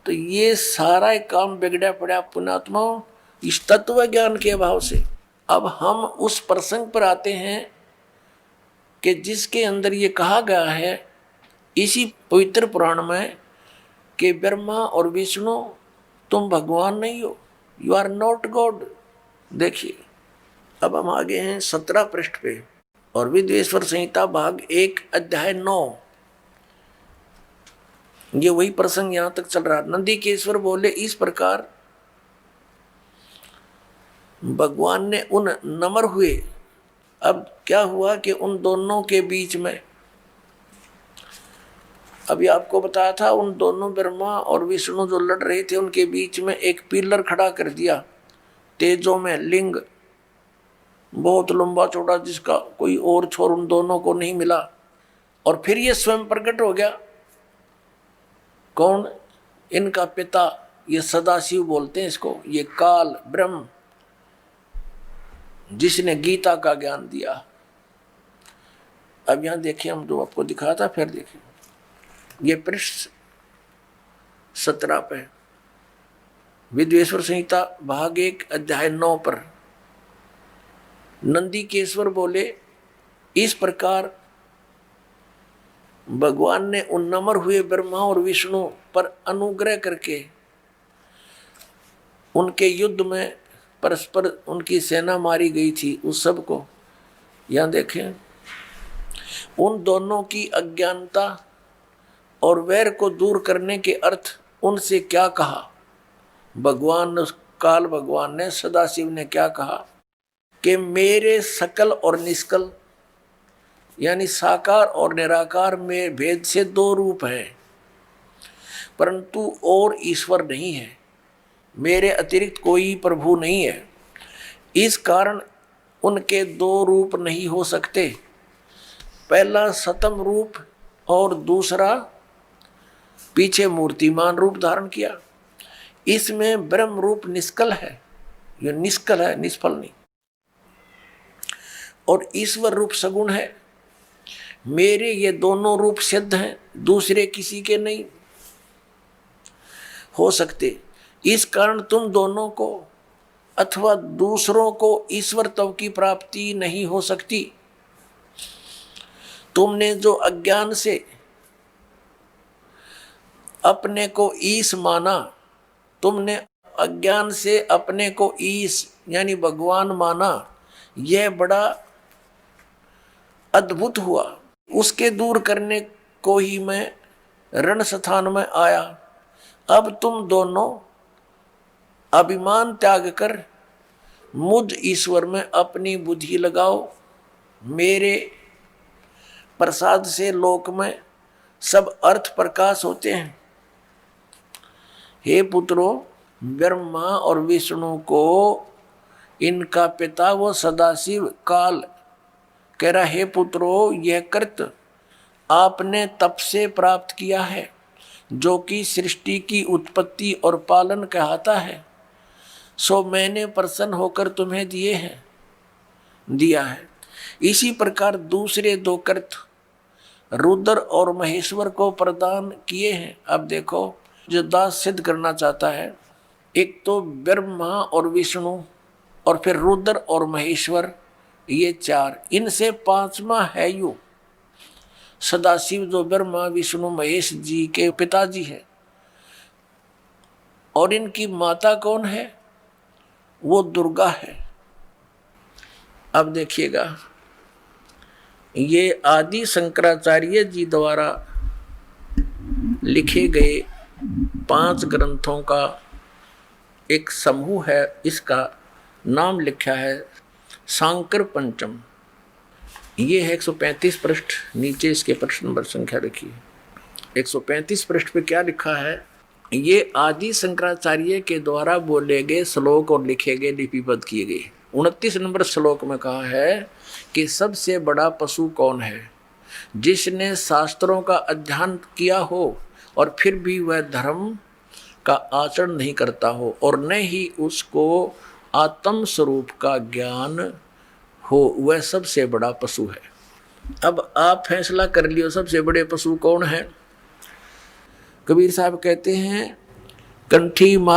तो ये सारा एक काम बिगड़ा पड़ा पुण्यात्मा इस तत्व ज्ञान के अभाव से। अब हम उस प्रसंग पर आते हैं कि जिसके अंदर ये कहा गया है इसी पवित्र पुराण में कि ब्रह्मा और विष्णु तुम भगवान नहीं हो, यू आर नॉट गॉड। देखिए अब हम आगे हैं 17 पृष्ठ पे और विद्वेश्वर संहिता भाग 1 अध्याय 9। ये वही प्रसंग यहां तक चल रहा। नंदीकेश्वर बोले इस प्रकार भगवान ने उन नम्र हुए। अब क्या हुआ कि उन दोनों के बीच में, अभी आपको बताया था, उन दोनों ब्रह्मा और विष्णु जो लड़ रहे थे उनके बीच में एक पिलर खड़ा कर दिया तेजों में, लिंग बहुत लंबा चौड़ा जिसका कोई और छोर उन दोनों को नहीं मिला। और फिर ये स्वयं प्रकट हो गया। कौन? इनका पिता, ये सदाशिव बोलते हैं इसको, ये काल ब्रह्म जिसने गीता का ज्ञान दिया। अब यहां देखिए हम जो आपको दिखाया था, फिर देखिए ये पृष्ठ 17 पे विद्वेश्वर संहिता भाग 1 अध्याय 9 पर नंदीकेश्वर बोले इस प्रकार भगवान ने उन नम्र हुए ब्रह्मा और विष्णु पर अनुग्रह करके उनके युद्ध में परस्पर उनकी सेना मारी गई थी उस सब को। यहां देखें उन दोनों की अज्ञानता और वैर को दूर करने के अर्थ उनसे क्या कहा। काल भगवान ने, सदाशिव ने क्या कहा कि मेरे सकल और निष्कल यानी साकार और निराकार में भेद से 2 रूप हैं, परंतु और ईश्वर नहीं है, मेरे अतिरिक्त कोई प्रभु नहीं है। इस कारण उनके 2 रूप नहीं हो सकते। पहला सतम रूप और दूसरा पीछे मूर्तिमान रूप धारण किया। इसमें ब्रह्म रूप निष्कल है, ये निष्कल है, निष्फल नहीं। और ईश्वर रूप सगुण है। मेरे ये दोनों रूप सिद्ध हैं, दूसरे किसी के नहीं हो सकते। इस कारण तुम दोनों को अथवा दूसरों को ईश्वर तव की प्राप्ति नहीं हो सकती। तुमने जो अज्ञान से अपने को ईश माना, तुमने अज्ञान से अपने को ईश यानी भगवान माना, यह बड़ा अद्भुत हुआ। उसके दूर करने को ही मैं रण स्थान में आया। अब तुम दोनों अभिमान त्याग कर मुझ ईश्वर में अपनी बुद्धि लगाओ। मेरे प्रसाद से लोक में सब अर्थ प्रकाश होते हैं। हे पुत्रों, ब्रह्मा और विष्णु को इनका पिता वो सदाशिव काल कह रहा, हे पुत्रों, यह कृत आपने तप से प्राप्त किया है जो कि सृष्टि की उत्पत्ति और पालन कहता है, सो मैंने प्रसन्न होकर तुम्हें दिया है। इसी प्रकार दूसरे 2 कृत रुद्र और महेश्वर को प्रदान किए हैं। अब देखो जो दास सिद्ध करना चाहता है, एक तो ब्रह्मा और विष्णु और फिर रुद्र और महेश्वर, ये 4, इनसे 5वां है यू सदाशिव जो ब्रह्मा विष्णु महेश जी के पिताजी है। और इनकी माता कौन है? वो दुर्गा है। अब देखिएगा ये आदि शंकराचार्य जी द्वारा लिखे गए 5 ग्रंथों का एक समूह है। इसका नाम लिखा है शांकर पंचम। ये है 135 पृष्ठ, नीचे इसके प्रश्न नंबर संख्या रखिए। 135 पृष्ठ पे क्या लिखा है? ये आदि शंकराचार्य के द्वारा बोले गए श्लोक और लिखे गए लिपिबद्ध किए गए। 29 नंबर श्लोक में कहा है कि सबसे बड़ा पशु कौन है? जिसने शास्त्रों का अध्ययन किया हो और फिर भी वह धर्म का आचरण नहीं करता हो और न ही उसको आत्म स्वरूप का ज्ञान हो, वह सबसे बड़ा पशु है। अब आप फैसला कर लियो सबसे बड़े पशु कौन है। कबीर साहब कहते हैं कंठी